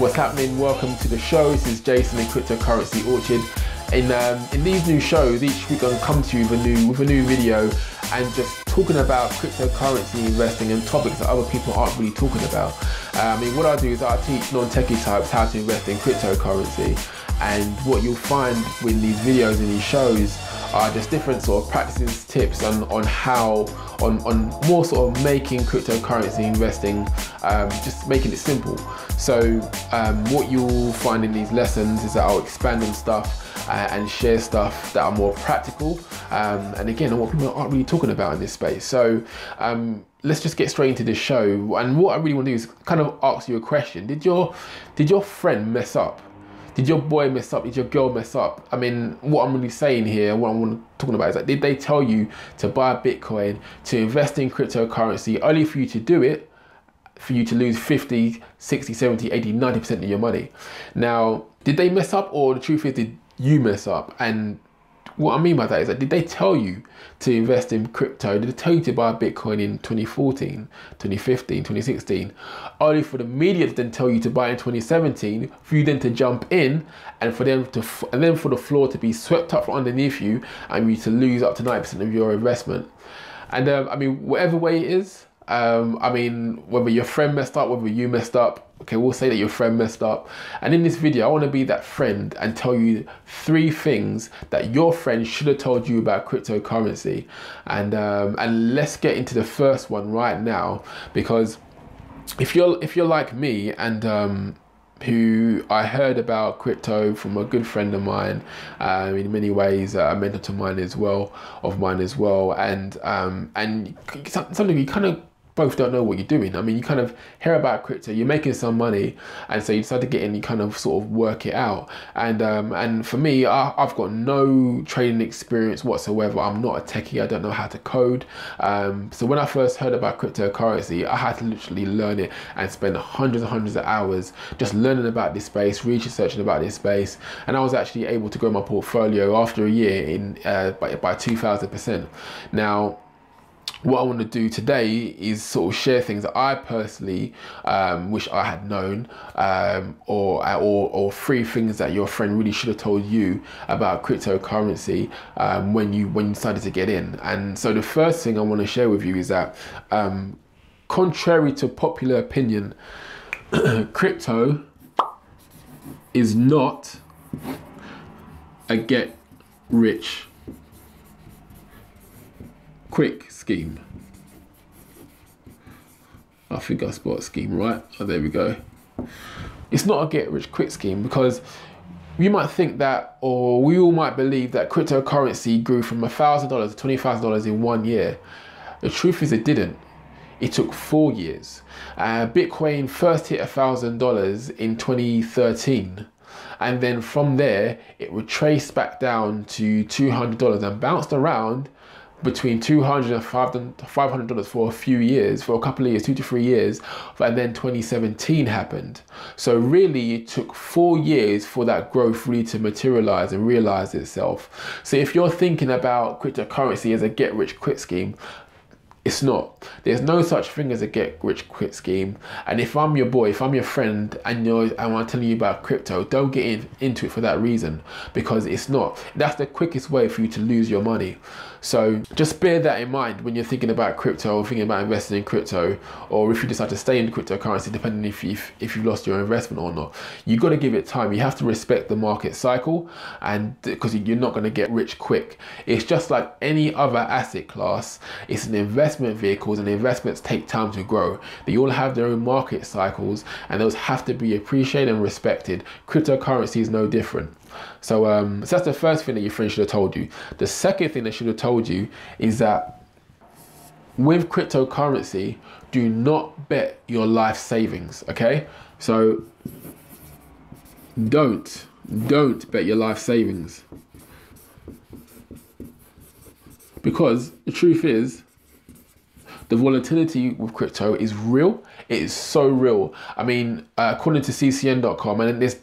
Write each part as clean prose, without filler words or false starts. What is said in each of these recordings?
What's happening? Welcome to the show. This is Jason in Cryptocurrency Orchard. In these new shows, each week I'm going to come to you with a new video and just talking about cryptocurrency investing and topics that other people aren't really talking about. What I do is I teach non-techie types how to invest in cryptocurrency, and what you'll find with these videos and these shows are just different sort of practices, tips on more sort of making cryptocurrency investing, just making it simple. So what you'll find in these lessons is that I'll expand on stuff and share stuff that are more practical, and again, what people aren't really talking about in this space. So let's just get straight into this show. And what I really want to do is kind of ask you a question. Did your friend mess up? Did your boy mess up? Did your girl mess up? I mean, what I'm really saying here, what I'm talking about is that, did they tell you to buy Bitcoin, to invest in cryptocurrency, only for you to do it, for you to lose 50, 60, 70, 80, 90% of your money? Now, did they mess up, or the truth is, did you mess up? And what I mean by that is that, did they tell you to invest in crypto? Did they tell you to buy Bitcoin in 2014, 2015, 2016, only for the media to then tell you to buy in 2017, for you then to jump in, and for then for the floor to be swept up from underneath you, and you to lose up to 90% of your investment? And whatever way it is, whether your friend messed up, whether you messed up, okay, we'll say that your friend messed up. And in this video, I want to be that friend and tell you 3 things that your friend should have told you about cryptocurrency. And let's get into the first one right now, because if you're like me, and who I heard about crypto from a good friend of mine, in many ways a mentor of mine as well, and something you kind of both don't know what you're doing. I mean, you kind of hear about crypto, you're making some money, and so you decide to get in, you kind of sort of work it out. And for me, I've got no trading experience whatsoever. I'm not a techie, I don't know how to code. So when I first heard about cryptocurrency, I had to literally learn it and spend hundreds and hundreds of hours just learning about this space, researching about this space. And I was actually able to grow my portfolio after a year by 2,000%. Now, what I want to do today is sort of share things that I personally wish I had known, or 3 things that your friend really should have told you about cryptocurrency when you decided to get in. And so the first thing I want to share with you is that, contrary to popular opinion, crypto is not a get rich quick scheme. I think I spot scheme right. Oh, there we go. It's not a get rich quick scheme, because you might think that, or we all might believe that cryptocurrency grew from $1,000 to $20,000 in 1 year. The truth is, it didn't. It took 4 years. Bitcoin first hit $1,000 in 2013. And then from there, it retraced back down to $200 and bounced around between $200 and $500 for a few years, for a couple of years, 2 to 3 years, and then 2017 happened. So really, it took 4 years for that growth really to materialize and realize itself. So if you're thinking about cryptocurrency as a get rich quick scheme, it's not. There's no such thing as a get rich quick scheme. And if I'm your boy, if I'm your friend, and I'm telling you about crypto, don't get into it for that reason, because it's not. That's the quickest way for you to lose your money. So just bear that in mind when you're thinking about crypto, or thinking about investing in crypto, or if you decide to stay in cryptocurrency, depending if you've lost your investment or not. You've got to give it time. You have to respect the market cycle, and because you're not going to get rich quick. It's just like any other asset class. It's an investment vehicle, and investments take time to grow. They all have their own market cycles, and those have to be appreciated and respected. Cryptocurrency is no different. So, so that's the first thing that your friend should have told you. The second thing they should have told you is that with cryptocurrency, do not bet your life savings, okay? So don't bet your life savings, because the truth is, the volatility with crypto is real. It is so real. I mean, according to ccn.com, and there's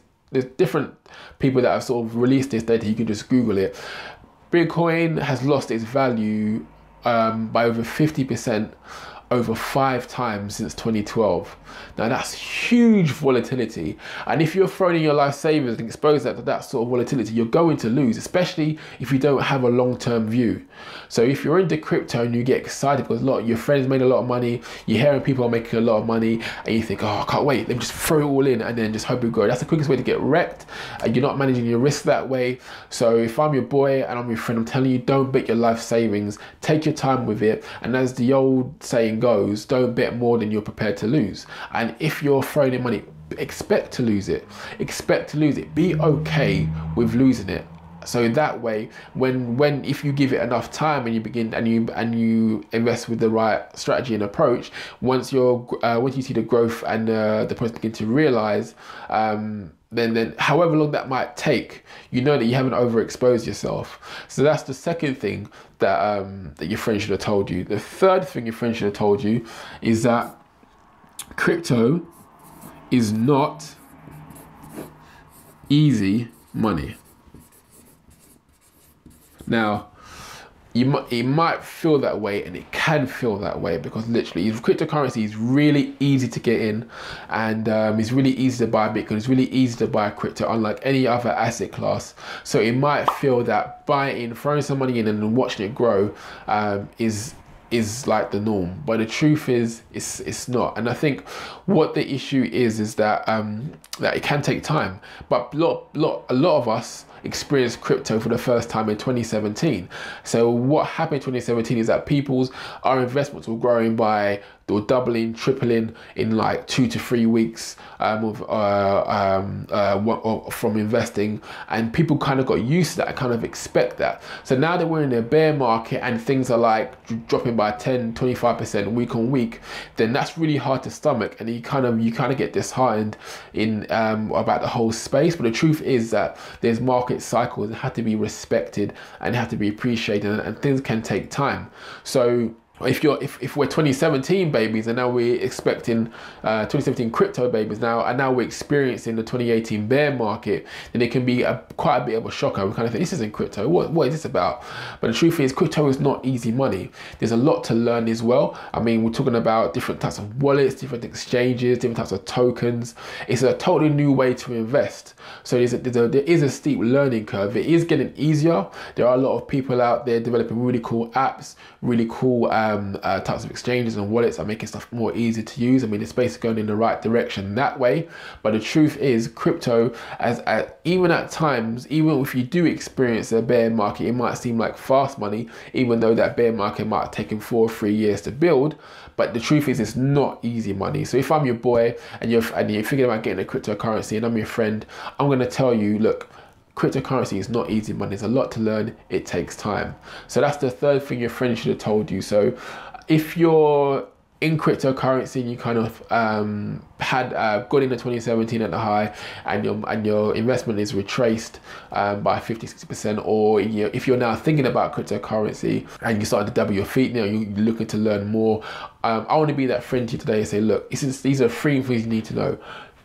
different people that have sort of released this data, you can just Google it. Bitcoin has lost its value by over 50% over 5 times since 2012. Now that's huge volatility, and if you're throwing in your life savings and exposed to that sort of volatility, you're going to lose, especially if you don't have a long-term view. So if you're into crypto and you get excited because a lot of your friends made a lot of money, you're hearing people are making a lot of money, and you think, oh, I can't wait, let me just throw it all in and then just hope it grows. That's the quickest way to get wrecked, and you're not managing your risk that way. So if I'm your boy and I'm your friend, I'm telling you, don't bet your life savings. Take your time with it, and as the old saying goes, don't bet more than you're prepared to lose. And if you're throwing in money, expect to lose it. Expect to lose it. Be okay with losing it. So that way, if you give it enough time and you begin and you invest with the right strategy and approach, once you see the growth and the person begin to realize, then however long that might take, you know that you haven't overexposed yourself. So that's the second thing that that your friend should have told you. The third thing your friend should have told you is that crypto is not easy money. Now, it might feel that way, and it can feel that way, because literally cryptocurrency is really easy to get in, and it's really easy to buy Bitcoin, it's really easy to buy crypto, unlike any other asset class. So it might feel that buying, throwing some money in and then watching it grow is like the norm, but the truth is it's not. And I think what the issue is that that it can take time, but a lot of us experienced crypto for the first time in 2017. So what happened in 2017 is that our investments were growing by, or doubling, tripling in like 2 to 3 weeks from investing, and people kind of got used to that and kind of expect that. So now that we're in a bear market and things are like dropping by 10-25% week on week, then that's really hard to stomach, and you kind of get disheartened in about the whole space. But the truth is that there's market cycles that have to be respected and have to be appreciated, and things can take time. So if we're 2017 babies and now we're expecting 2017 crypto babies now, and now we're experiencing the 2018 bear market, then it can be quite a bit of a shocker. We kind of think, this isn't crypto, what is this about? But the truth is, crypto is not easy money. There's a lot to learn as well. I mean, we're talking about different types of wallets, different exchanges, different types of tokens. It's a totally new way to invest. So there is a steep learning curve. It is getting easier. There are a lot of people out there developing really cool apps, really cool types of exchanges and wallets are making stuff more easy to use. I mean, the space is going in the right direction that way. But the truth is, crypto, even at times, even if you do experience a bear market, it might seem like fast money, even though that bear market might have taken 4 or 3 years to build. But the truth is, it's not easy money. So if I'm your boy and you're thinking about getting a cryptocurrency and I'm your friend, I'm going to tell you, look, cryptocurrency is not easy money. There's a lot to learn. It takes time. So that's the third thing your friend should have told you. So if you're in cryptocurrency and you kind of got into 2017 at the high, and your investment is retraced by 50-60%, or if you're now thinking about cryptocurrency and you started to double your feet now, you're looking to learn more, I want to be that friend to you today and say, look, these are 3 things you need to know.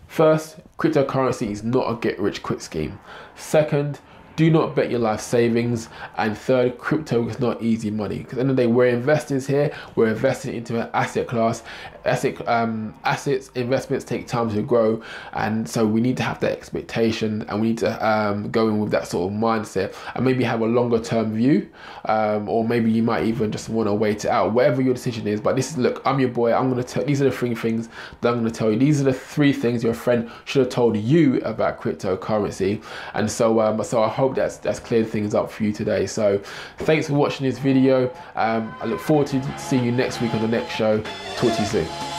First, cryptocurrency is not a get-rich-quick scheme. Second, do not bet your life savings. And third, crypto is not easy money. Because at the end of the day, we're investors here. We're investing into an asset class. Assets, investments take time to grow. And so we need to have that expectation, and we need to go in with that sort of mindset, and maybe have a longer term view. Or maybe you might even just want to wait it out, whatever your decision is. But look, I'm your boy. I'm going to tell, these are the 3 things that I'm going to tell you. These are the 3 things your friend should have told you about cryptocurrency. And so I hope that's cleared things up for you today. So thanks for watching this video. I look forward to seeing you next week on the next show. Talk to you soon.